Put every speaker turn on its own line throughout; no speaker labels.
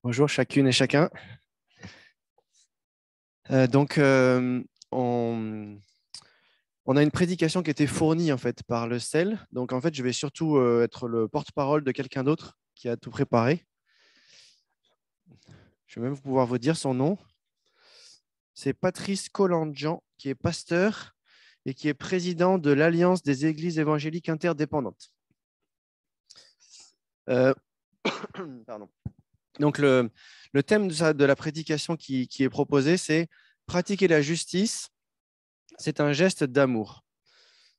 Bonjour chacune et chacun. Donc, on a une prédication qui a été fournie en fait par le CEL. Donc, en fait, je vais surtout être le porte-parole de quelqu'un d'autre qui a tout préparé. Je vais même pouvoir vous dire son nom. C'est Patrice Collandjean, qui est pasteur et qui est président de l'Alliance des Églises évangéliques interdépendantes. Pardon. Donc, le thème de la prédication qui est proposé, c'est pratiquer la justice. C'est un geste d'amour.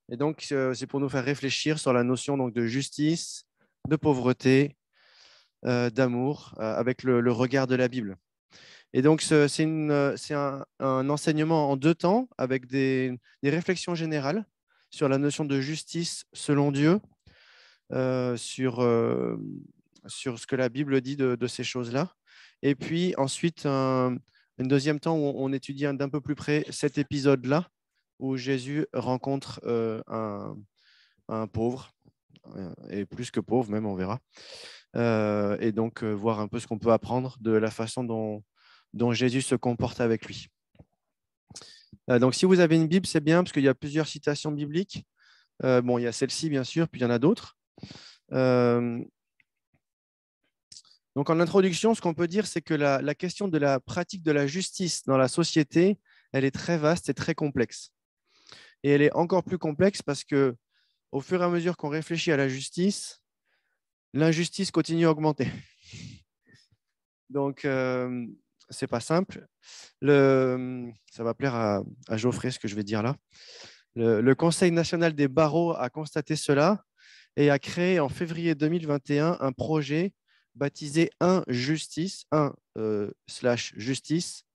Et donc, c'est pour nous faire réfléchir sur la notion donc, de justice, de pauvreté, d'amour, avec le regard de la Bible. Et donc, c'est un enseignement en deux temps, avec des réflexions générales sur la notion de justice selon Dieu, sur ce que la Bible dit de ces choses-là. Et puis ensuite, un deuxième temps où on étudie d'un peu plus près cet épisode-là, où Jésus rencontre un pauvre, et plus que pauvre même, on verra. Et donc, voir un peu ce qu'on peut apprendre de la façon dont Jésus se comporte avec lui. Donc, si vous avez une Bible, c'est bien, parce qu'il y a plusieurs citations bibliques. Bon, il y a celle-ci, bien sûr, puis il y en a d'autres. Donc, en introduction, ce qu'on peut dire, c'est que la question de la pratique de la justice dans la société, elle est très vaste et très complexe. Et elle est encore plus complexe parce que, au fur et à mesure qu'on réfléchit à la justice, l'injustice continue à augmenter. Donc, c'est pas simple. Ça va plaire à Geoffrey, ce que je vais dire là. Le Conseil national des barreaux a constaté cela et a créé en février 2021 un projet baptisé 1Justice, 1/Justice.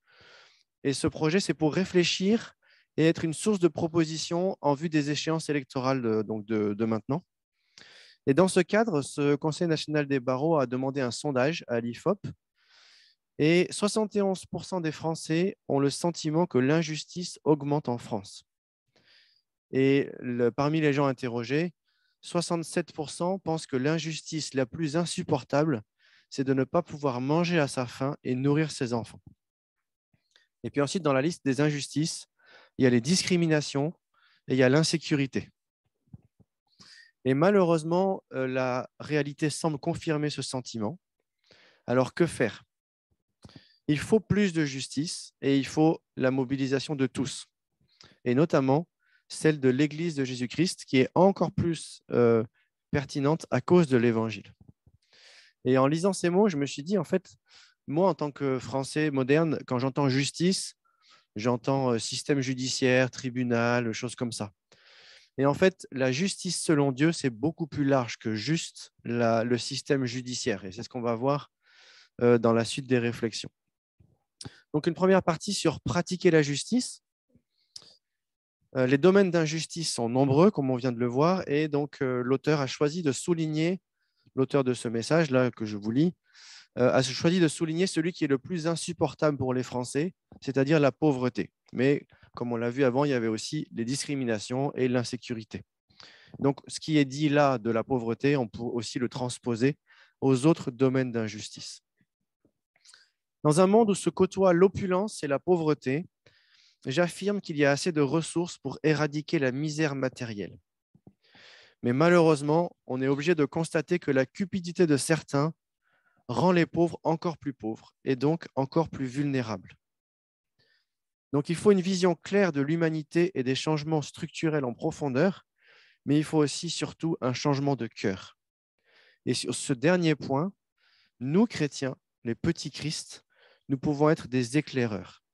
Et ce projet, c'est pour réfléchir et être une source de propositions en vue des échéances électorales de maintenant. Et dans ce cadre, ce Conseil national des barreaux a demandé un sondage à l'IFOP et 71% des Français ont le sentiment que l'injustice augmente en France. Et parmi les gens interrogés, 67% pensent que l'injustice la plus insupportable, c'est de ne pas pouvoir manger à sa faim et nourrir ses enfants. Et puis ensuite, dans la liste des injustices, il y a les discriminations et il y a l'insécurité. Et malheureusement, la réalité semble confirmer ce sentiment. Alors, que faire? Il faut plus de justice et il faut la mobilisation de tous, et notamment celle de l'Église de Jésus-Christ, qui est encore plus pertinente à cause de l'Évangile. Et en lisant ces mots, je me suis dit, en fait, moi, en tant que Français moderne, quand j'entends justice, j'entends système judiciaire, tribunal, choses comme ça. Et en fait, la justice selon Dieu, c'est beaucoup plus large que juste le système judiciaire. Et c'est ce qu'on va voir dans la suite des réflexions. Donc, une première partie sur pratiquer la justice. Les domaines d'injustice sont nombreux, comme on vient de le voir, et donc l'auteur a choisi de souligner, l'auteur de ce message-là que je vous lis, a choisi de souligner celui qui est le plus insupportable pour les Français, c'est-à-dire la pauvreté. Mais comme on l'a vu avant, il y avait aussi les discriminations et l'insécurité. Donc, ce qui est dit là de la pauvreté, on peut aussi le transposer aux autres domaines d'injustice. Dans un monde où se côtoient l'opulence et la pauvreté, j'affirme qu'il y a assez de ressources pour éradiquer la misère matérielle. Mais malheureusement, on est obligé de constater que la cupidité de certains rend les pauvres encore plus pauvres et donc encore plus vulnérables. Donc il faut une vision claire de l'humanité et des changements structurels en profondeur, mais il faut aussi surtout un changement de cœur. Et sur ce dernier point, nous, chrétiens, les petits Christ, nous pouvons être des éclaireurs.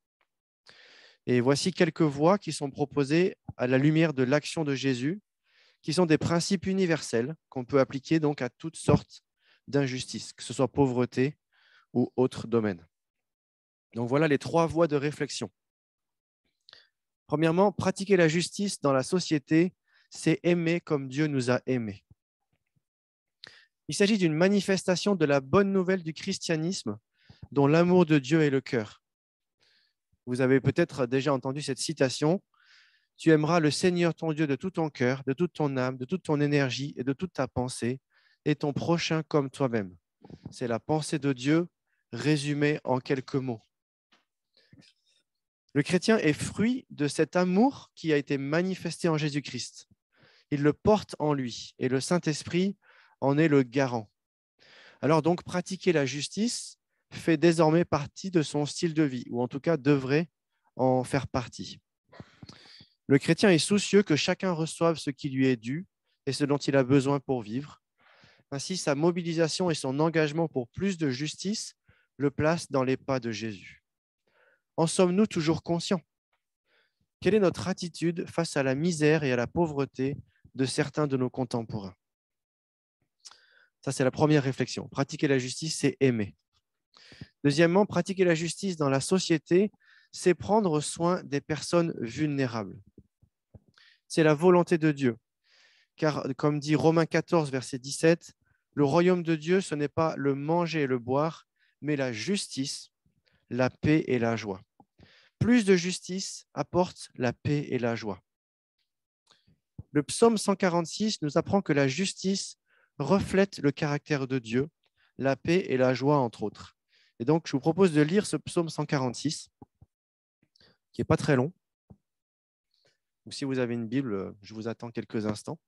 Et voici quelques voies qui sont proposées à la lumière de l'action de Jésus, qui sont des principes universels qu'on peut appliquer donc à toutes sortes d'injustices, que ce soit pauvreté ou autres domaines. Donc voilà les trois voies de réflexion. Premièrement, pratiquer la justice dans la société, c'est aimer comme Dieu nous a aimés. Il s'agit d'une manifestation de la bonne nouvelle du christianisme, dont l'amour de Dieu est le cœur. Vous avez peut-être déjà entendu cette citation: « Tu aimeras le Seigneur ton Dieu de tout ton cœur, de toute ton âme, de toute ton énergie et de toute ta pensée, et ton prochain comme toi-même. » C'est la pensée de Dieu résumé en quelques mots. Le chrétien est fruit de cet amour qui a été manifesté en Jésus-Christ. Il le porte en lui et le Saint-Esprit en est le garant. Alors donc, pratiquer la justice fait désormais partie de son style de vie, ou en tout cas devrait en faire partie. Le chrétien est soucieux que chacun reçoive ce qui lui est dû et ce dont il a besoin pour vivre. Ainsi, sa mobilisation et son engagement pour plus de justice le placent dans les pas de Jésus. En sommes-nous toujours conscients? Quelle est notre attitude face à la misère et à la pauvreté de certains de nos contemporains? Ça, c'est la première réflexion. Pratiquer la justice, c'est aimer. Deuxièmement, pratiquer la justice dans la société, c'est prendre soin des personnes vulnérables. C'est la volonté de Dieu. Car, comme dit Romains 14, verset 17, le royaume de Dieu, ce n'est pas le manger et le boire, mais la justice, la paix et la joie. Plus de justice apporte la paix et la joie. Le psaume 146 nous apprend que la justice reflète le caractère de Dieu, la paix et la joie, entre autres. Et donc, je vous propose de lire ce psaume 146, qui n'est pas très long. Donc, si vous avez une Bible, je vous attends quelques instants.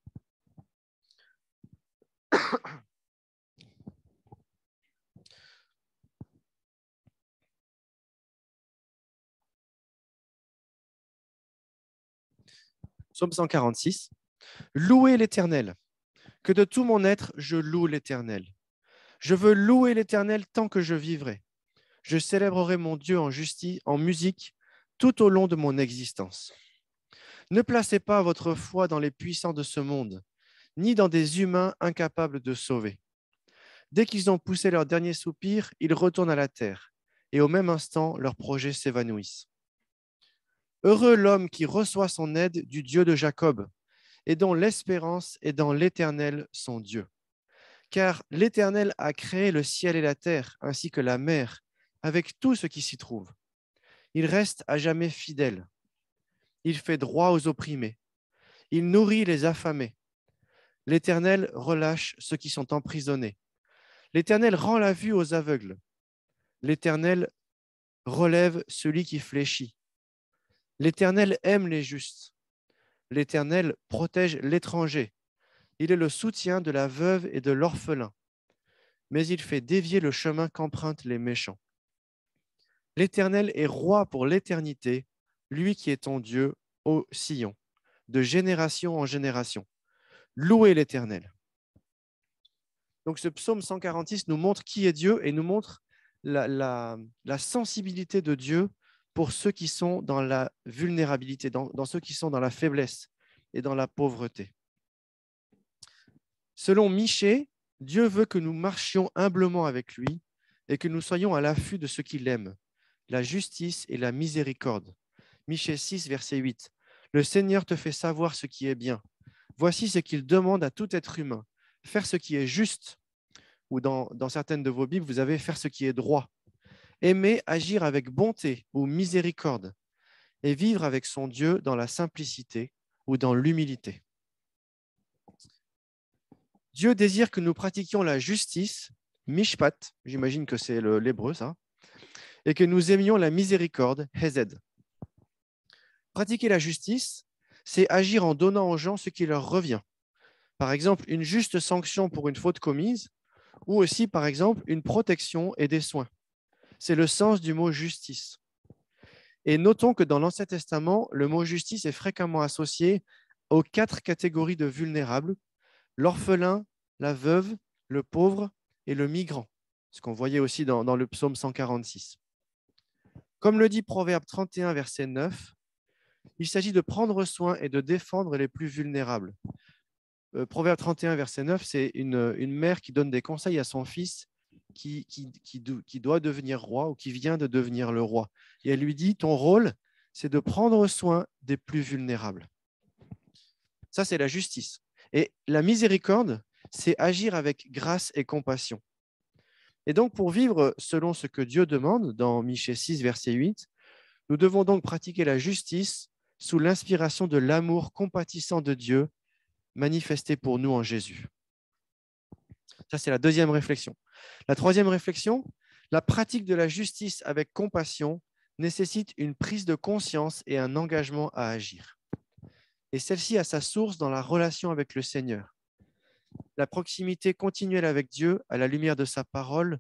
Psaume 146. Louez l'Éternel, que de tout mon être, je loue l'Éternel. Je veux louer l'Éternel tant que je vivrai. Je célébrerai mon Dieu en justice, en musique, tout au long de mon existence. Ne placez pas votre foi dans les puissants de ce monde, ni dans des humains incapables de sauver. Dès qu'ils ont poussé leur dernier soupir, ils retournent à la terre, et au même instant, leurs projets s'évanouissent. Heureux l'homme qui reçoit son aide du Dieu de Jacob, et dont l'espérance est dans l'Éternel, son Dieu. Car l'Éternel a créé le ciel et la terre, ainsi que la mer, avec tout ce qui s'y trouve. Il reste à jamais fidèle. Il fait droit aux opprimés. Il nourrit les affamés. L'Éternel relâche ceux qui sont emprisonnés. L'Éternel rend la vue aux aveugles. L'Éternel relève celui qui fléchit. L'Éternel aime les justes. L'Éternel protège l'étranger. Il est le soutien de la veuve et de l'orphelin. Mais il fait dévier le chemin qu'empruntent les méchants. L'Éternel est roi pour l'éternité, lui qui est ton Dieu, ô Sion, de génération en génération. Louez l'Éternel. Donc ce psaume 146 nous montre qui est Dieu et nous montre la sensibilité de Dieu pour ceux qui sont dans la vulnérabilité, dans ceux qui sont dans la faiblesse et dans la pauvreté. Selon Michée, Dieu veut que nous marchions humblement avec lui et que nous soyons à l'affût de ce qu'il aime, la justice et la miséricorde. Michée 6, verset 8. Le Seigneur te fait savoir ce qui est bien. Voici ce qu'il demande à tout être humain. Faire ce qui est juste, ou dans certaines de vos Bibles, vous avez faire ce qui est droit. Aimer, agir avec bonté ou miséricorde, et vivre avec son Dieu dans la simplicité ou dans l'humilité. Dieu désire que nous pratiquions la justice, mishpat, j'imagine que c'est l'hébreu ça, et que nous aimions la miséricorde, hesed. Pratiquer la justice, c'est agir en donnant aux gens ce qui leur revient. Par exemple, une juste sanction pour une faute commise, ou aussi, par exemple, une protection et des soins. C'est le sens du mot justice. Et notons que dans l'Ancien Testament, le mot justice est fréquemment associé aux 4 catégories de vulnérables: l'orphelin, la veuve, le pauvre et le migrant, ce qu'on voyait aussi dans le psaume 146. Comme le dit Proverbe 31, verset 9, il s'agit de prendre soin et de défendre les plus vulnérables. Proverbe 31, verset 9, c'est une mère qui donne des conseils à son fils qui doit devenir roi ou qui vient de devenir le roi. Et elle lui dit, ton rôle, c'est de prendre soin des plus vulnérables. Ça, c'est la justice. Et la miséricorde, c'est agir avec grâce et compassion. Et donc, pour vivre selon ce que Dieu demande, dans Michée 6, verset 8, nous devons donc pratiquer la justice sous l'inspiration de l'amour compatissant de Dieu manifesté pour nous en Jésus. Ça, c'est la deuxième réflexion. La troisième réflexion, La pratique de la justice avec compassion nécessite une prise de conscience et un engagement à agir. Et celle-ci a sa source dans la relation avec le Seigneur. La proximité continuelle avec Dieu, à la lumière de sa parole,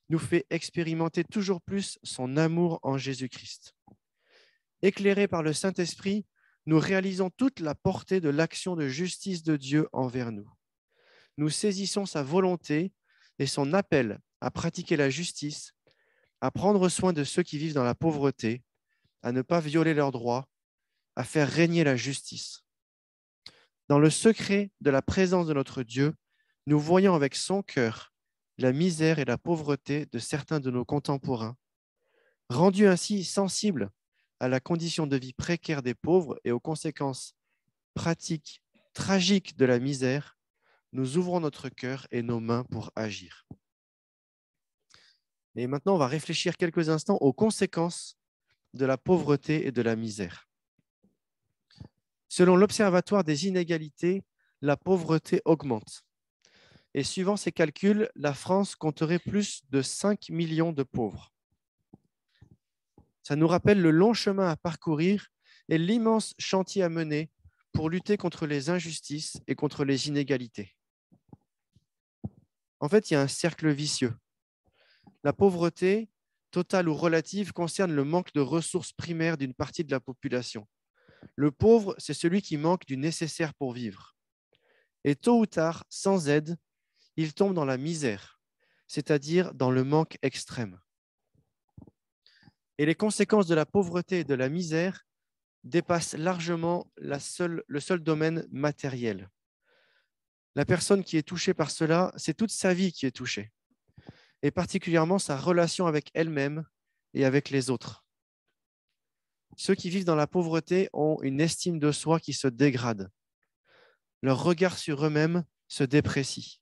nous fait expérimenter toujours plus son amour en Jésus-Christ. Éclairés par le Saint-Esprit, nous réalisons toute la portée de l'action de justice de Dieu envers nous. Nous saisissons sa volonté et son appel à pratiquer la justice, à prendre soin de ceux qui vivent dans la pauvreté, à ne pas violer leurs droits, à faire régner la justice. Dans le secret de la présence de notre Dieu, nous voyons avec son cœur la misère et la pauvreté de certains de nos contemporains. Rendus ainsi sensibles à la condition de vie précaire des pauvres et aux conséquences pratiques, tragiques de la misère, nous ouvrons notre cœur et nos mains pour agir. Et maintenant, on va réfléchir quelques instants aux conséquences de la pauvreté et de la misère. Selon l'Observatoire des inégalités, la pauvreté augmente. Et suivant ces calculs, la France compterait plus de 5 millions de pauvres. Ça nous rappelle le long chemin à parcourir et l'immense chantier à mener pour lutter contre les injustices et contre les inégalités. En fait, il y a un cercle vicieux. La pauvreté, totale ou relative, concerne le manque de ressources primaires d'une partie de la population. Le pauvre, c'est celui qui manque du nécessaire pour vivre. Et tôt ou tard, sans aide, il tombe dans la misère, c'est-à-dire dans le manque extrême. Et les conséquences de la pauvreté et de la misère dépassent largement le seul domaine matériel. La personne qui est touchée par cela, c'est toute sa vie qui est touchée, et particulièrement sa relation avec elle-même et avec les autres. Ceux qui vivent dans la pauvreté ont une estime de soi qui se dégrade. Leur regard sur eux-mêmes se déprécie,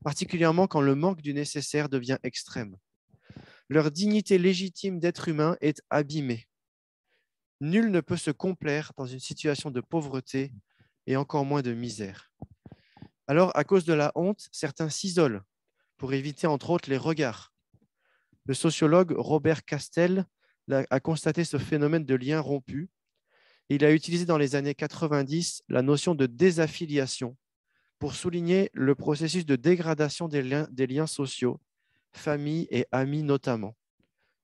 particulièrement quand le manque du nécessaire devient extrême. Leur dignité légitime d'être humain est abîmée. Nul ne peut se complaire dans une situation de pauvreté et encore moins de misère. Alors, à cause de la honte, certains s'isolent pour éviter entre autres les regards. Le sociologue Robert Castel a constaté ce phénomène de lien rompu. Il a utilisé dans les années 90 la notion de désaffiliation pour souligner le processus de dégradation des liens sociaux, famille et amis notamment,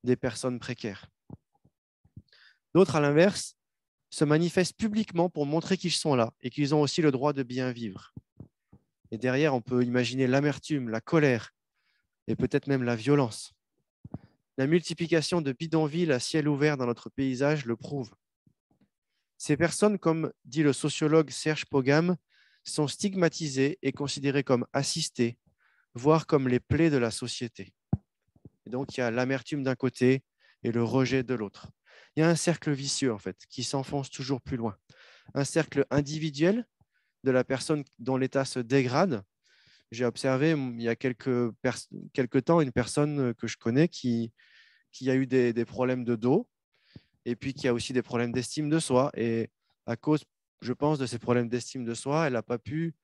des personnes précaires. D'autres, à l'inverse, se manifestent publiquement pour montrer qu'ils sont là et qu'ils ont aussi le droit de bien vivre. Et derrière, on peut imaginer l'amertume, la colère et peut-être même la violence. La multiplication de bidonvilles à ciel ouvert dans notre paysage le prouve. Ces personnes, comme dit le sociologue Serge Pogam, sont stigmatisées et considérées comme assistées, voire comme les plaies de la société. Et donc, il y a l'amertume d'un côté et le rejet de l'autre. Il y a un cercle vicieux, en fait, qui s'enfonce toujours plus loin. Un cercle individuel de la personne dont l'état se dégrade. J'ai observé il y a quelques temps une personne que je connais qui a eu des problèmes de dos et puis qui a aussi des problèmes d'estime de soi. Et à cause, je pense, de ces problèmes d'estime de soi, elle n'a pas pu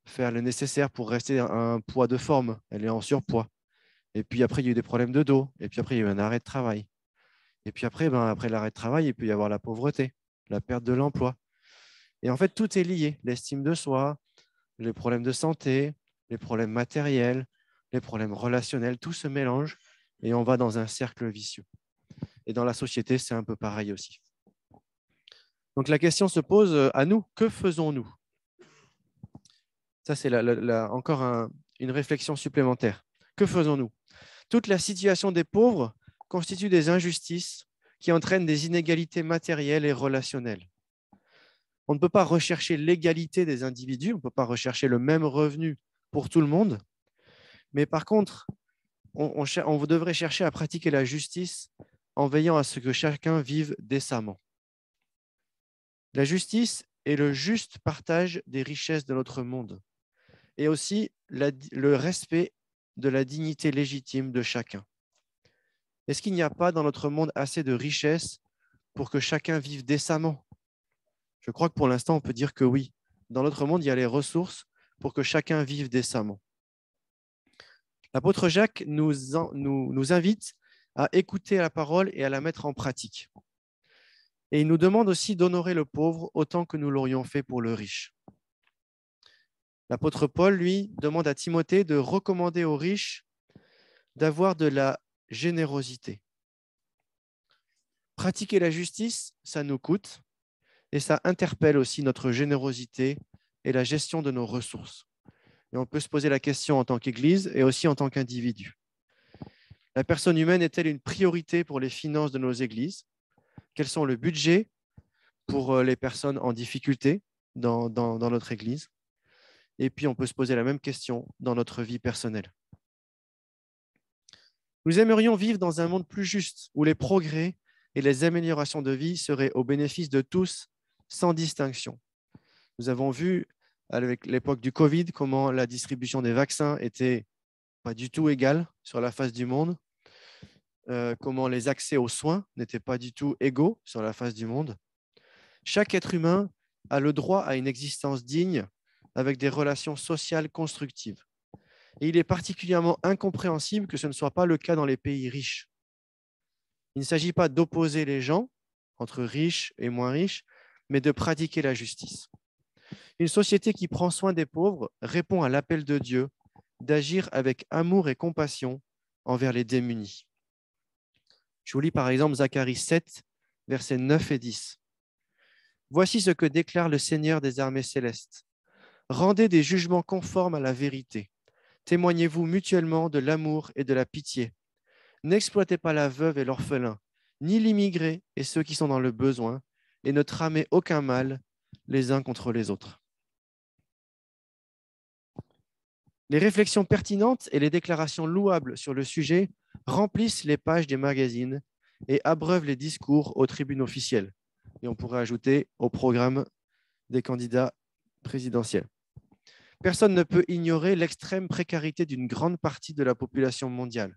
faire le nécessaire pour rester à un poids de forme. Elle est en surpoids. Et puis après, il y a eu des problèmes de dos. Et puis après, il y a eu un arrêt de travail. Et puis après, après l'arrêt de travail, il peut y avoir la pauvreté, la perte de l'emploi. Et en fait, tout est lié. L'estime de soi, les problèmes de santé, les problèmes matériels, les problèmes relationnels, tout se mélange et on va dans un cercle vicieux. Et dans la société, c'est un peu pareil aussi. Donc la question se pose à nous, que faisons-nous? Ça, c'est encore une réflexion supplémentaire. Que faisons-nous? Toute la situation des pauvres constitue des injustices qui entraînent des inégalités matérielles et relationnelles. On ne peut pas rechercher l'égalité des individus, on ne peut pas rechercher le même revenu pour tout le monde, mais par contre, on devrait chercher à pratiquer la justice en veillant à ce que chacun vive décemment. La justice est le juste partage des richesses de notre monde et aussi le respect de la dignité légitime de chacun. Est-ce qu'il n'y a pas dans notre monde assez de richesses pour que chacun vive décemment? Je crois que pour l'instant, on peut dire que oui. Dans notre monde, il y a les ressources pour que chacun vive décemment. L'apôtre Jacques nous invite à écouter la parole et à la mettre en pratique. Et il nous demande aussi d'honorer le pauvre autant que nous l'aurions fait pour le riche. L'apôtre Paul, lui, demande à Timothée de recommander aux riches d'avoir de la générosité. Pratiquer la justice, ça nous coûte et ça interpelle aussi notre générosité et la gestion de nos ressources. Et on peut se poser la question en tant qu'Église et aussi en tant qu'individu. La personne humaine est-elle une priorité pour les finances de nos églises? Quels sont le budget pour les personnes en difficulté dans notre Église? Et puis, on peut se poser la même question dans notre vie personnelle. Nous aimerions vivre dans un monde plus juste, où les progrès et les améliorations de vie seraient au bénéfice de tous, sans distinction. Nous avons vu, avec l'époque du Covid, comment la distribution des vaccins était pas du tout égale sur la face du monde, comment les accès aux soins n'étaient pas du tout égaux sur la face du monde. Chaque être humain a le droit à une existence digne avec des relations sociales constructives. Et il est particulièrement incompréhensible que ce ne soit pas le cas dans les pays riches. Il ne s'agit pas d'opposer les gens entre riches et moins riches, mais de pratiquer la justice. Une société qui prend soin des pauvres répond à l'appel de Dieu d'agir avec amour et compassion envers les démunis. Je vous lis par exemple Zacharie 7, versets 9 et 10. Voici ce que déclare le Seigneur des armées célestes. Rendez des jugements conformes à la vérité. Témoignez-vous mutuellement de l'amour et de la pitié. N'exploitez pas la veuve et l'orphelin, ni l'immigré et ceux qui sont dans le besoin, et ne tramez aucun mal les uns contre les autres. Les réflexions pertinentes et les déclarations louables sur le sujet remplissent les pages des magazines et abreuvent les discours aux tribunes officielles. Et on pourrait ajouter au programme des candidats présidentiels. Personne ne peut ignorer l'extrême précarité d'une grande partie de la population mondiale,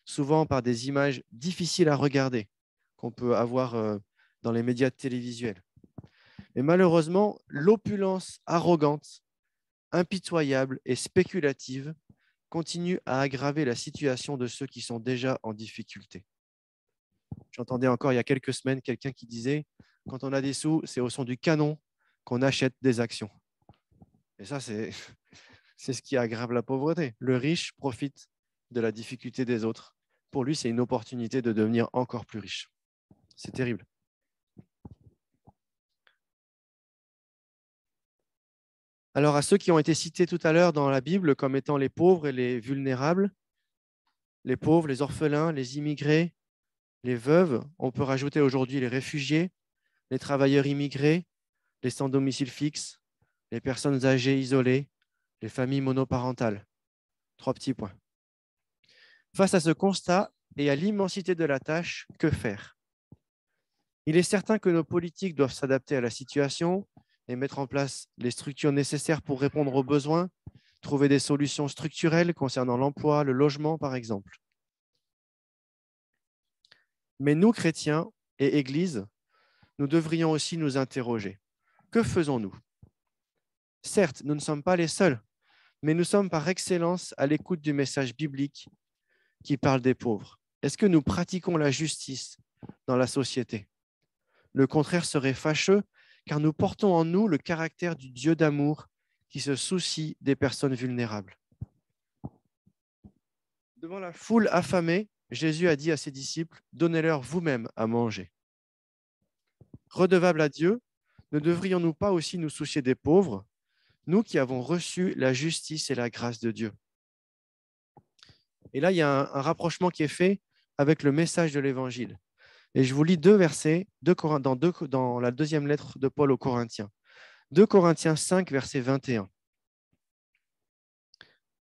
souvent par des images difficiles à regarder qu'on peut avoir dans les médias télévisuels. Et malheureusement, l'opulence arrogante, impitoyable et spéculative continue à aggraver la situation de ceux qui sont déjà en difficulté. J'entendais encore il y a quelques semaines quelqu'un qui disait « Quand on a des sous, c'est au son du canon qu'on achète des actions ». Et ça, c'est ce qui aggrave la pauvreté. Le riche profite de la difficulté des autres. Pour lui, c'est une opportunité de devenir encore plus riche. C'est terrible. Alors, à ceux qui ont été cités tout à l'heure dans la Bible comme étant les pauvres et les vulnérables, les pauvres, les orphelins, les immigrés, les veuves, on peut rajouter aujourd'hui les réfugiés, les travailleurs immigrés, les sans domicile fixe, les personnes âgées isolées, les familles monoparentales. 3 petits points. Face à ce constat et à l'immensité de la tâche, que faire? Il est certain que nos politiques doivent s'adapter à la situation et mettre en place les structures nécessaires pour répondre aux besoins, trouver des solutions structurelles concernant l'emploi, le logement, par exemple. Mais nous, chrétiens et Église, nous devrions aussi nous interroger. Que faisons-nous? Certes, nous ne sommes pas les seuls, mais nous sommes par excellence à l'écoute du message biblique qui parle des pauvres. Est-ce que nous pratiquons la justice dans la société? Le contraire serait fâcheux, car nous portons en nous le caractère du Dieu d'amour qui se soucie des personnes vulnérables. Devant la foule affamée, Jésus a dit à ses disciples, « Donnez-leur vous-même à manger. » Redevables à Dieu, ne devrions-nous pas aussi nous soucier des pauvres, nous qui avons reçu la justice et la grâce de Dieu? Et là, il y a un rapprochement qui est fait avec le message de l'Évangile. Et je vous lis 2 versets dans la deuxième lettre de Paul aux Corinthiens. 2 Corinthiens 5, verset 21.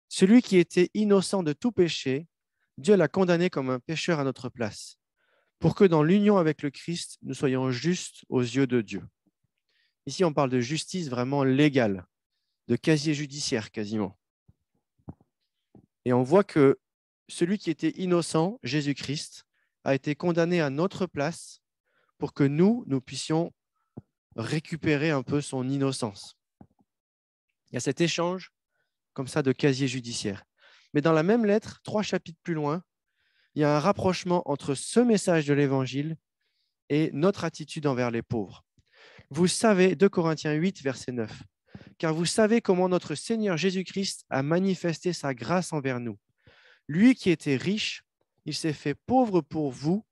Celui qui était innocent de tout péché, Dieu l'a condamné comme un pécheur à notre place, pour que dans l'union avec le Christ, nous soyons justes aux yeux de Dieu. Ici, on parle de justice vraiment légale, de casier judiciaire quasiment. Et on voit que celui qui était innocent, Jésus-Christ, a été condamné à notre place pour que nous puissions récupérer un peu son innocence. Il y a cet échange comme ça de casier judiciaire. Mais dans la même lettre, 3 chapitres plus loin, il y a un rapprochement entre ce message de l'Évangile et notre attitude envers les pauvres. Vous savez, 2 Corinthiens 8, verset 9, car vous savez comment notre Seigneur Jésus-Christ a manifesté sa grâce envers nous. Lui qui était riche, il s'est fait pauvre pour vous,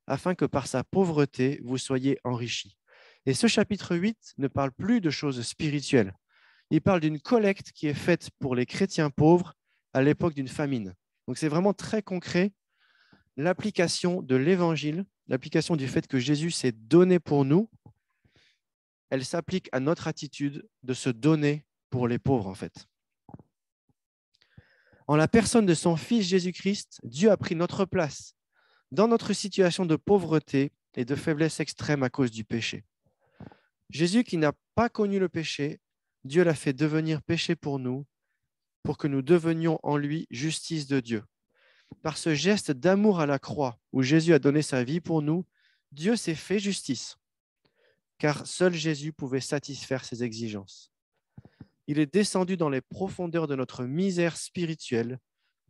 afin que par sa pauvreté, vous soyez enrichis. Et ce chapitre 8 ne parle plus de choses spirituelles. Il parle d'une collecte qui est faite pour les chrétiens pauvres à l'époque d'une famine. Donc c'est vraiment très concret. L'application de l'Évangile, l'application du fait que Jésus s'est donné pour nous, elle s'applique à notre attitude de se donner pour les pauvres, en fait. En la personne de son Fils Jésus-Christ, Dieu a pris notre place dans notre situation de pauvreté et de faiblesse extrême à cause du péché. Jésus, qui n'a pas connu le péché, Dieu l'a fait devenir péché pour nous, pour que nous devenions en lui justice de Dieu. Par ce geste d'amour à la croix, où Jésus a donné sa vie pour nous, Dieu s'est fait justice, car seul Jésus pouvait satisfaire ses exigences. Il est descendu dans les profondeurs de notre misère spirituelle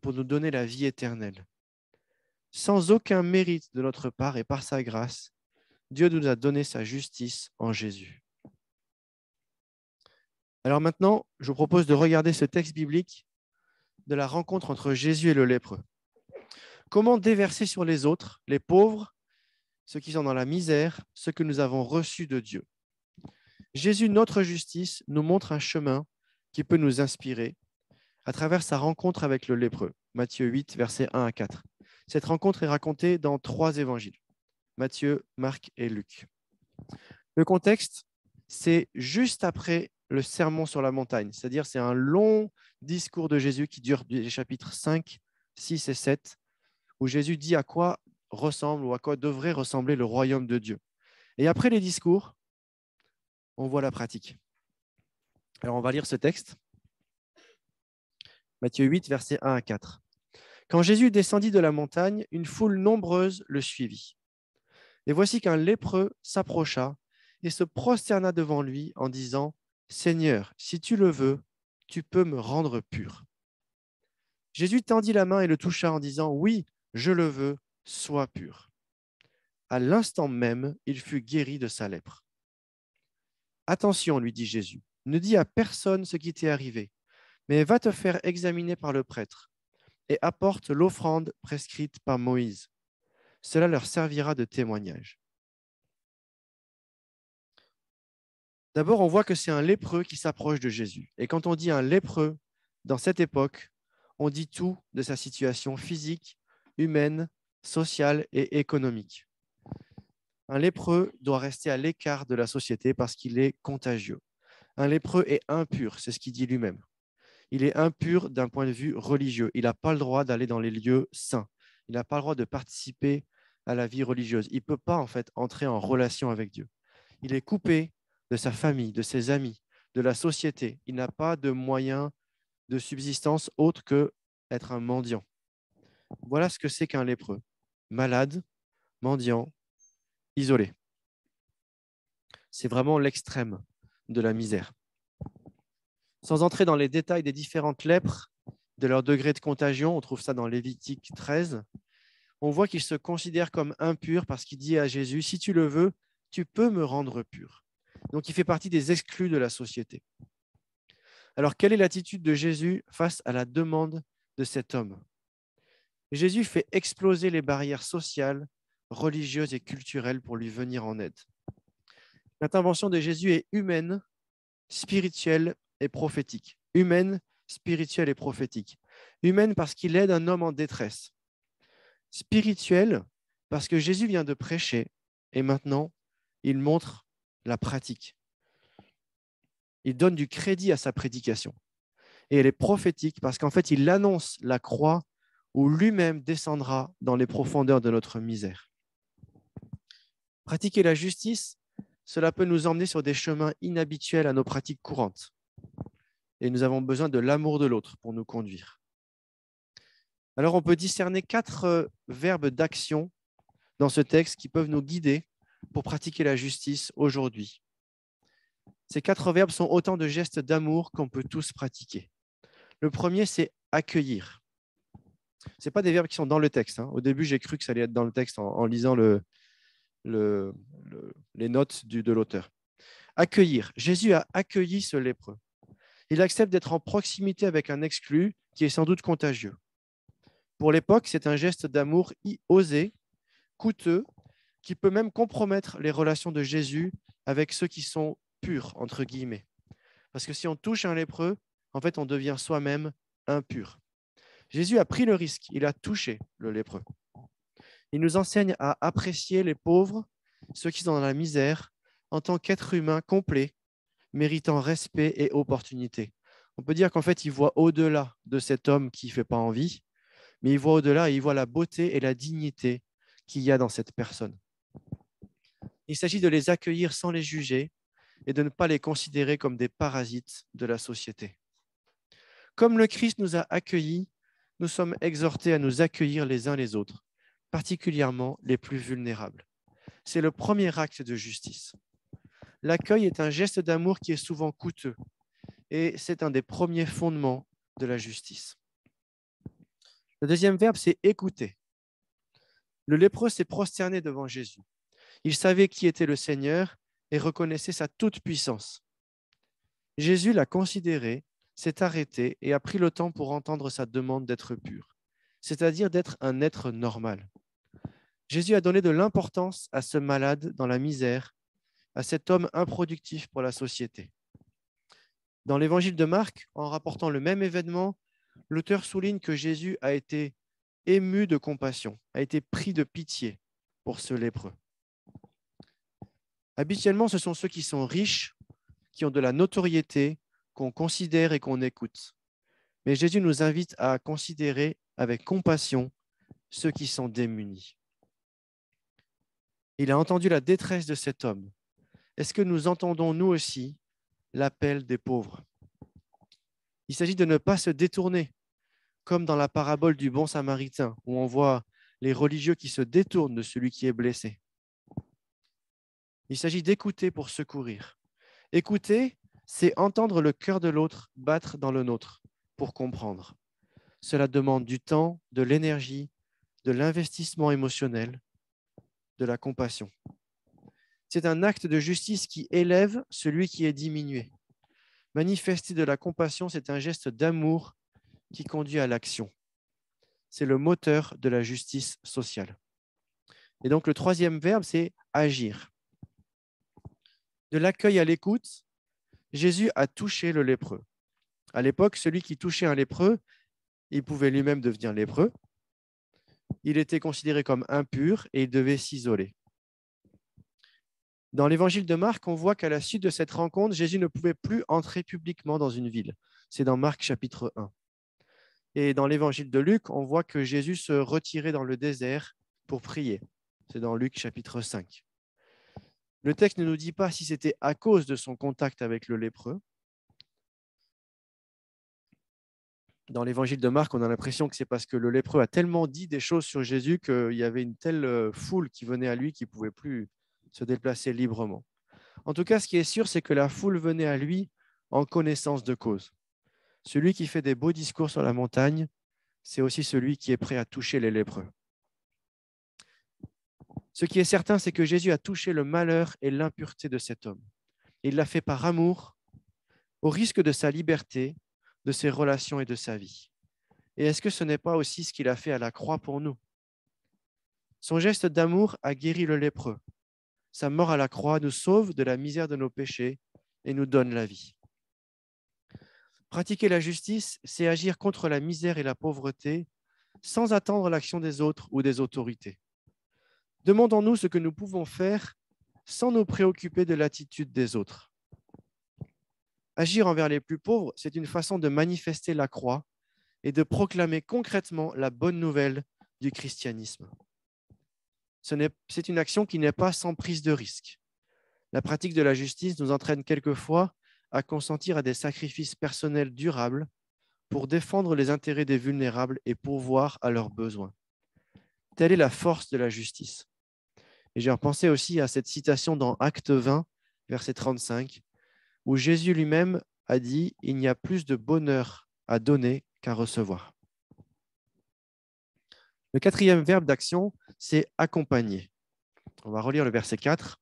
pour nous donner la vie éternelle. Sans aucun mérite de notre part et par sa grâce, Dieu nous a donné sa justice en Jésus. Alors maintenant, je vous propose de regarder ce texte biblique de la rencontre entre Jésus et le lépreux. Comment déverser sur les autres, les pauvres, ceux qui sont dans la misère, ce que nous avons reçu de Dieu. Jésus, notre justice, nous montre un chemin qui peut nous inspirer à travers sa rencontre avec le lépreux. Matthieu 8, versets 1 à 4. Cette rencontre est racontée dans 3 évangiles, Matthieu, Marc et Luc. Le contexte, c'est juste après le sermon sur la montagne, c'est-à-dire c'est un long discours de Jésus qui dure des chapitres 5, 6 et 7, où Jésus dit à quoi ressemble ou à quoi devrait ressembler le royaume de Dieu. Et après les discours, on voit la pratique. Alors on va lire ce texte. Matthieu 8, versets 1 à 4. Quand Jésus descendit de la montagne, une foule nombreuse le suivit. Et voici qu'un lépreux s'approcha et se prosterna devant lui en disant « Seigneur, si tu le veux, tu peux me rendre pur. » Jésus tendit la main et le toucha en disant « Oui, je le veux, sois pur. » À l'instant même, il fut guéri de sa lèpre. « Attention, lui dit Jésus, ne dis à personne ce qui t'est arrivé, mais va te faire examiner par le prêtre et apporte l'offrande prescrite par Moïse. Cela leur servira de témoignage. » D'abord, on voit que c'est un lépreux qui s'approche de Jésus. Et quand on dit un lépreux, dans cette époque, on dit tout de sa situation physique, humaine, sociale et économique. Un lépreux doit rester à l'écart de la société parce qu'il est contagieux. Un lépreux est impur, c'est ce qu'il dit lui-même. Il est impur d'un point de vue religieux. Il n'a pas le droit d'aller dans les lieux saints. Il n'a pas le droit de participer à la vie religieuse. Il ne peut pas en fait entrer en relation avec Dieu. Il est coupé de sa famille, de ses amis, de la société. Il n'a pas de moyens de subsistance autre que être un mendiant. Voilà ce que c'est qu'un lépreux. Malade, mendiant, isolé. C'est vraiment l'extrême de la misère. Sans entrer dans les détails des différentes lèpres, de leur degré de contagion, on trouve ça dans Lévitique 13, on voit qu'il se considère comme impur parce qu'il dit à Jésus, si tu le veux, tu peux me rendre pur. Donc il fait partie des exclus de la société. Alors quelle est l'attitude de Jésus face à la demande de cet homme? Jésus fait exploser les barrières sociales, religieuses et culturelles pour lui venir en aide. L'intervention de Jésus est humaine, spirituelle et prophétique. Humaine, spirituelle et prophétique. Humaine parce qu'il aide un homme en détresse. Spirituelle parce que Jésus vient de prêcher et maintenant il montre la pratique. Il donne du crédit à sa prédication. Et elle est prophétique parce qu'en fait, il annonce la croix où lui-même descendra dans les profondeurs de notre misère. Pratiquer la justice, cela peut nous emmener sur des chemins inhabituels à nos pratiques courantes. Et nous avons besoin de l'amour de l'autre pour nous conduire. Alors, on peut discerner 4 verbes d'action dans ce texte qui peuvent nous guider pour pratiquer la justice aujourd'hui. Ces 4 verbes sont autant de gestes d'amour qu'on peut tous pratiquer. Le premier, c'est accueillir. Ce pas des verbes qui sont dans le texte, hein. Au début, j'ai cru que ça allait être dans le texte en lisant les notes de l'auteur. Accueillir. Jésus a accueilli ce lépreux. Il accepte d'être en proximité avec un exclu qui est sans doute contagieux. Pour l'époque, c'est un geste d'amour osé, coûteux, qui peut même compromettre les relations de Jésus avec ceux qui sont purs, entre guillemets. Parce que si on touche un lépreux, en fait, on devient soi-même impur. Jésus a pris le risque, il a touché le lépreux. Il nous enseigne à apprécier les pauvres, ceux qui sont dans la misère, en tant qu'êtres humains complets, méritant respect et opportunité. On peut dire qu'en fait, il voit au-delà de cet homme qui ne fait pas envie, mais il voit au-delà et il voit la beauté et la dignité qu'il y a dans cette personne. Il s'agit de les accueillir sans les juger et de ne pas les considérer comme des parasites de la société. Comme le Christ nous a accueillis, nous sommes exhortés à nous accueillir les uns les autres, particulièrement les plus vulnérables. C'est le premier acte de justice. L'accueil est un geste d'amour qui est souvent coûteux et c'est un des premiers fondements de la justice. Le deuxième verbe, c'est écouter. Le lépreux s'est prosterné devant Jésus. Il savait qui était le Seigneur et reconnaissait sa toute-puissance. Jésus l'a considéré, s'est arrêté et a pris le temps pour entendre sa demande d'être pur, c'est-à-dire d'être un être normal. Jésus a donné de l'importance à ce malade dans la misère, à cet homme improductif pour la société. Dans l'évangile de Marc, en rapportant le même événement, l'auteur souligne que Jésus a été ému de compassion, a été pris de pitié pour ce lépreux. Habituellement, ce sont ceux qui sont riches, qui ont de la notoriété, qu'on considère et qu'on écoute. Mais Jésus nous invite à considérer avec compassion ceux qui sont démunis. Il a entendu la détresse de cet homme. Est-ce que nous entendons, nous aussi, l'appel des pauvres? Il s'agit de ne pas se détourner, comme dans la parabole du bon samaritain, où on voit les religieux qui se détournent de celui qui est blessé. Il s'agit d'écouter pour secourir. Écouter, c'est entendre le cœur de l'autre battre dans le nôtre pour comprendre. Cela demande du temps, de l'énergie, de l'investissement émotionnel, de la compassion. C'est un acte de justice qui élève celui qui est diminué. Manifester de la compassion, c'est un geste d'amour qui conduit à l'action. C'est le moteur de la justice sociale. Et donc, le troisième verbe, c'est agir. De l'accueil à l'écoute, Jésus a touché le lépreux. À l'époque, celui qui touchait un lépreux, il pouvait lui-même devenir lépreux. Il était considéré comme impur et il devait s'isoler. Dans l'évangile de Marc, on voit qu'à la suite de cette rencontre, Jésus ne pouvait plus entrer publiquement dans une ville. C'est dans Marc chapitre 1. Et dans l'évangile de Luc, on voit que Jésus se retirait dans le désert pour prier. C'est dans Luc chapitre 5. Le texte ne nous dit pas si c'était à cause de son contact avec le lépreux. Dans l'évangile de Marc, on a l'impression que c'est parce que le lépreux a tellement dit des choses sur Jésus qu'il y avait une telle foule qui venait à lui qu'il ne pouvait plus se déplacer librement. En tout cas, ce qui est sûr, c'est que la foule venait à lui en connaissance de cause. Celui qui fait des beaux discours sur la montagne, c'est aussi celui qui est prêt à toucher les lépreux. Ce qui est certain, c'est que Jésus a touché le malheur et l'impureté de cet homme. Il l'a fait par amour, au risque de sa liberté, de ses relations et de sa vie. Et est-ce que ce n'est pas aussi ce qu'il a fait à la croix pour nous? Son geste d'amour a guéri le lépreux. Sa mort à la croix nous sauve de la misère de nos péchés et nous donne la vie. Pratiquer la justice, c'est agir contre la misère et la pauvreté sans attendre l'action des autres ou des autorités. Demandons-nous ce que nous pouvons faire sans nous préoccuper de l'attitude des autres. Agir envers les plus pauvres, c'est une façon de manifester la croix et de proclamer concrètement la bonne nouvelle du christianisme. C'est une action qui n'est pas sans prise de risque. La pratique de la justice nous entraîne quelquefois à consentir à des sacrifices personnels durables pour défendre les intérêts des vulnérables et pourvoir à leurs besoins. Telle est la force de la justice. Et j'ai repensé aussi à cette citation dans Acte 20, verset 35, où Jésus lui-même a dit « Il n'y a plus de bonheur à donner qu'à recevoir ». Le quatrième verbe d'action, c'est accompagner. On va relire le verset 4.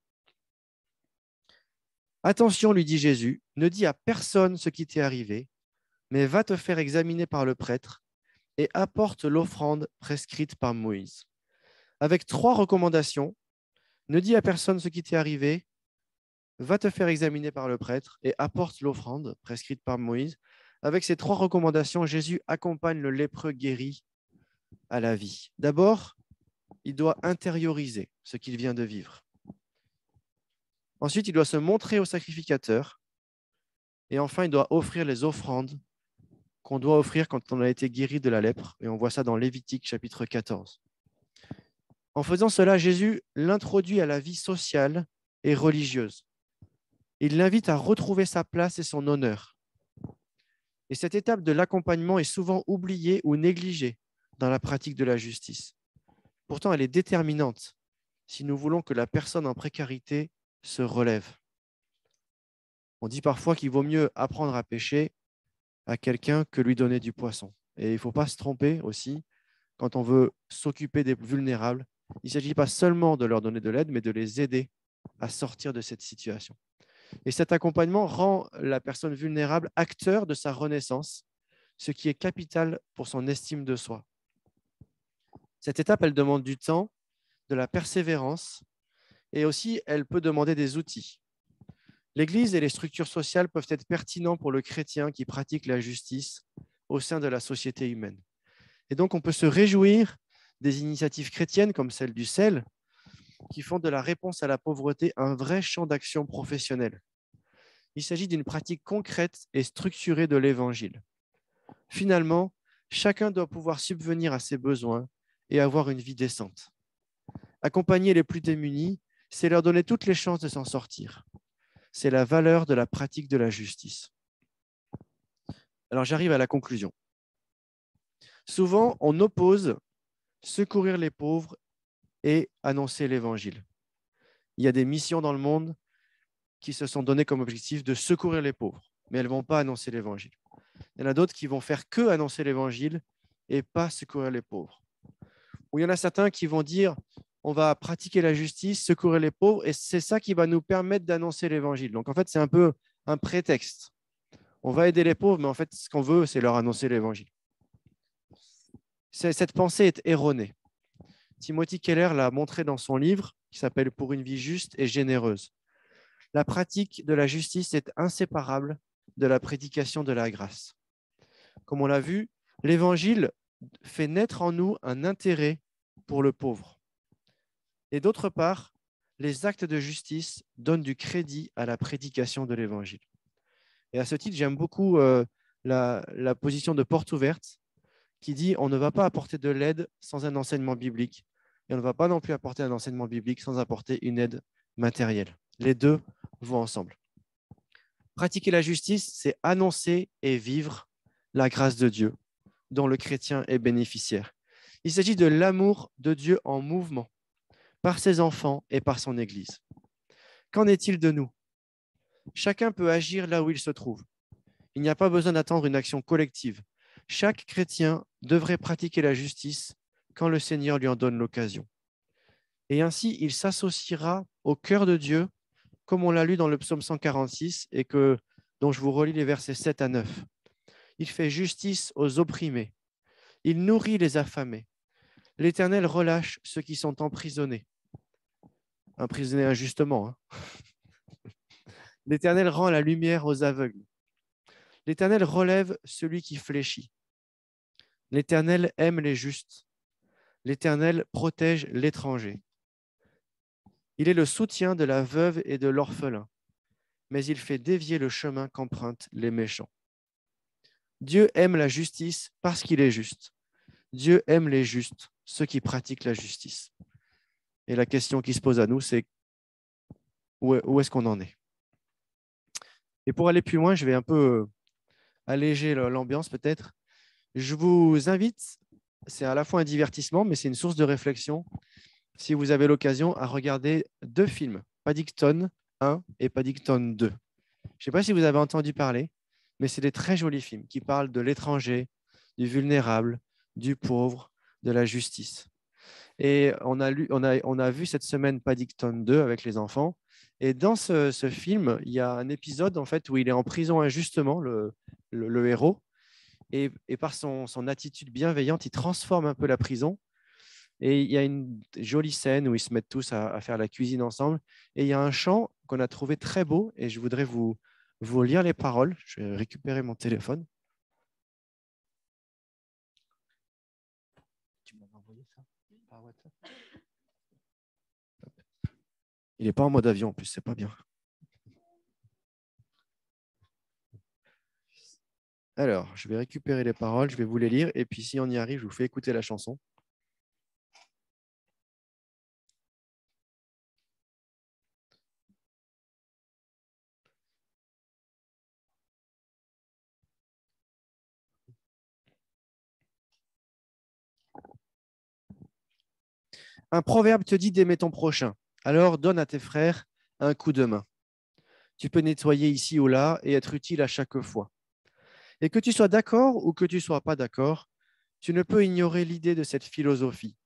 Attention, lui dit Jésus, ne dis à personne ce qui t'est arrivé, mais va te faire examiner par le prêtre et apporte l'offrande prescrite par Moïse. Avec 3 recommandations, ne dis à personne ce qui t'est arrivé, va te faire examiner par le prêtre et apporte l'offrande prescrite par Moïse. Avec ces 3 recommandations, Jésus accompagne le lépreux guéri à la vie. D'abord, il doit intérioriser ce qu'il vient de vivre. Ensuite, il doit se montrer au sacrificateur. Et enfin, il doit offrir les offrandes qu'on doit offrir quand on a été guéri de la lèpre. Et on voit ça dans Lévitique chapitre 14. En faisant cela, Jésus l'introduit à la vie sociale et religieuse. Il l'invite à retrouver sa place et son honneur. Et cette étape de l'accompagnement est souvent oubliée ou négligée dans la pratique de la justice. Pourtant, elle est déterminante si nous voulons que la personne en précarité se relève. On dit parfois qu'il vaut mieux apprendre à pêcher à quelqu'un que lui donner du poisson. Et il ne faut pas se tromper aussi quand on veut s'occuper des vulnérables. Il ne s'agit pas seulement de leur donner de l'aide, mais de les aider à sortir de cette situation. Et cet accompagnement rend la personne vulnérable acteur de sa renaissance, ce qui est capital pour son estime de soi. Cette étape, elle demande du temps, de la persévérance, et aussi, elle peut demander des outils. L'Église et les structures sociales peuvent être pertinents pour le chrétien qui pratique la justice au sein de la société humaine. Et donc, on peut se réjouir des initiatives chrétiennes comme celle du CEL, qui font de la réponse à la pauvreté un vrai champ d'action professionnel. Il s'agit d'une pratique concrète et structurée de l'Évangile. Finalement, chacun doit pouvoir subvenir à ses besoins et avoir une vie décente. Accompagner les plus démunis, c'est leur donner toutes les chances de s'en sortir. C'est la valeur de la pratique de la justice. Alors j'arrive à la conclusion. Souvent, on oppose secourir les pauvres et annoncer l'Évangile. Il y a des missions dans le monde qui se sont données comme objectif de secourir les pauvres, mais elles ne vont pas annoncer l'Évangile. Il y en a d'autres qui vont faire que annoncer l'Évangile et pas secourir les pauvres. Ou il y en a certains qui vont dire on va pratiquer la justice, secourir les pauvres, et c'est ça qui va nous permettre d'annoncer l'Évangile. Donc en fait, c'est un peu un prétexte. On va aider les pauvres, mais en fait, ce qu'on veut, c'est leur annoncer l'Évangile. Cette pensée est erronée. Timothy Keller l'a montré dans son livre qui s'appelle « Pour une vie juste et généreuse ». La pratique de la justice est inséparable de la prédication de la grâce. Comme on l'a vu, l'Évangile fait naître en nous un intérêt pour le pauvre. Et d'autre part, les actes de justice donnent du crédit à la prédication de l'Évangile. Et à ce titre, j'aime beaucoup la position de Porte Ouverte qui dit on ne va pas apporter de l'aide sans un enseignement biblique et on ne va pas non plus apporter un enseignement biblique sans apporter une aide matérielle. Les deux vont ensemble. Pratiquer la justice, c'est annoncer et vivre la grâce de Dieu dont le chrétien est bénéficiaire. Il s'agit de l'amour de Dieu en mouvement par ses enfants et par son Église. Qu'en est-il de nous? Chacun peut agir là où il se trouve. Il n'y a pas besoin d'attendre une action collective. Chaque chrétien devrait pratiquer la justice quand le Seigneur lui en donne l'occasion. Et ainsi, il s'associera au cœur de Dieu, comme on l'a lu dans le psaume 146 et dont je vous relis les versets 7 à 9. Il fait justice aux opprimés. Il nourrit les affamés. L'Éternel relâche ceux qui sont emprisonnés. Emprisonnés injustement. Hein. L'Éternel rend la lumière aux aveugles. L'Éternel relève celui qui fléchit. L'Éternel aime les justes. L'Éternel protège l'étranger. Il est le soutien de la veuve et de l'orphelin, mais il fait dévier le chemin qu'empruntent les méchants. Dieu aime la justice parce qu'il est juste. Dieu aime les justes, ceux qui pratiquent la justice. Et la question qui se pose à nous, c'est où est-ce qu'on en est? Et pour aller plus loin, je vais un peu alléger l'ambiance peut-être. Je vous invite, c'est à la fois un divertissement, mais c'est une source de réflexion, si vous avez l'occasion, à regarder 2 films, Paddington 1 et Paddington 2. Je ne sais pas si vous avez entendu parler, mais c'est des très jolis films qui parlent de l'étranger, du vulnérable, du pauvre, de la justice. Et on a vu cette semaine Paddington 2 avec les enfants. Et dans ce film, il y a un épisode en fait, où il est en prison injustement, le héros. Et par son attitude bienveillante, il transforme un peu la prison. Et il y a une jolie scène où ils se mettent tous à faire la cuisine ensemble. Et il y a un chant qu'on a trouvé très beau. Et je voudrais vous lire les paroles. Je vais récupérer mon téléphone. Tu m'avais envoyé ça par WhatsApp? Il n'est pas en mode avion en plus, c'est pas bien. Alors, je vais récupérer les paroles, je vais vous les lire. Et puis si on y arrive, je vous fais écouter la chanson. Un proverbe te dit d'aimer ton prochain. Alors donne à tes frères un coup de main. Tu peux nettoyer ici ou là et être utile à chaque fois. Et que tu sois d'accord ou que tu ne sois pas d'accord, tu ne peux ignorer l'idée de cette philosophie.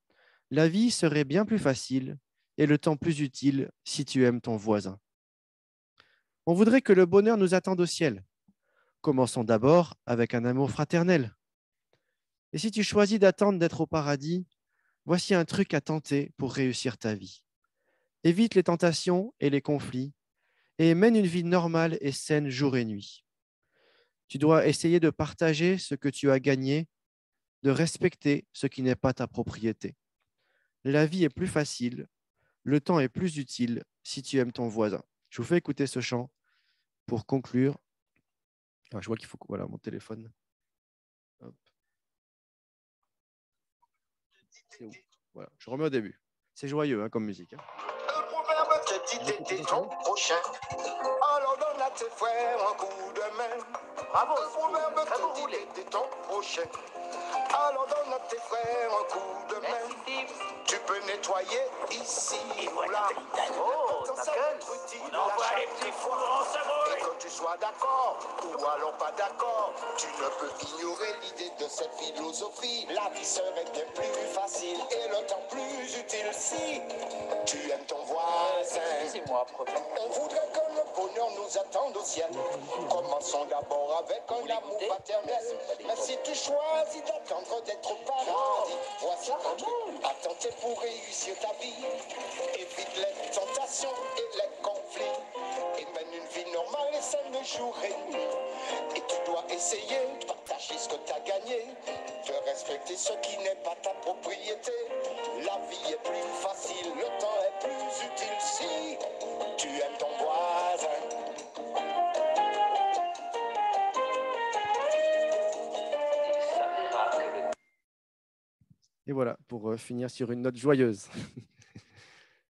La vie serait bien plus facile et le temps plus utile si tu aimes ton voisin. On voudrait que le bonheur nous attende au ciel. Commençons d'abord avec un amour fraternel. Et si tu choisis d'attendre d'être au paradis, voici un truc à tenter pour réussir ta vie. Évite les tentations et les conflits et mène une vie normale et saine jour et nuit. Tu dois essayer de partager ce que tu as gagné, de respecter ce qui n'est pas ta propriété. La vie est plus facile, le temps est plus utile si tu aimes ton voisin. Je vous fais écouter ce chant pour conclure. Ah, je vois qu'il faut que voilà mon téléphone. Hop. C'est où? Voilà, je remets au début. C'est joyeux comme musique.
Le proverbe te dit d'aider ton prochain. Alors donne à tes frères un coup de main. Bravo, le proverbe te dit d'aider ton prochain. Alors donne à tes frères un coup de main. Tu peux nettoyer ici ou là. Oh, ça peut être utile à chaque fois. Et que tu sois d'accord ou alors pas d'accord, tu ne peux ignorer l'idée de cette philosophie. La vie serait bien plus facile et le temps plus utile si tu aimes ton voisin. Excusez-moi, on voudrait que le bonheur nous attende au ciel. Commençons d'abord avec un amour paternel. Mais si tu choisis d'attendre d'être au paradis, voici un truc à tenter pour réussir ta vie. Évite les tentations et les conflits. Et mène une vie normale et saine de jour et nuit. Et tu dois essayer de partager ce que tu as gagné, de respecter ce qui n'est pas ta propriété. La vie est plus facile, le temps est plus utile si tu aimes ton voisin.
Et voilà, pour finir sur une note joyeuse.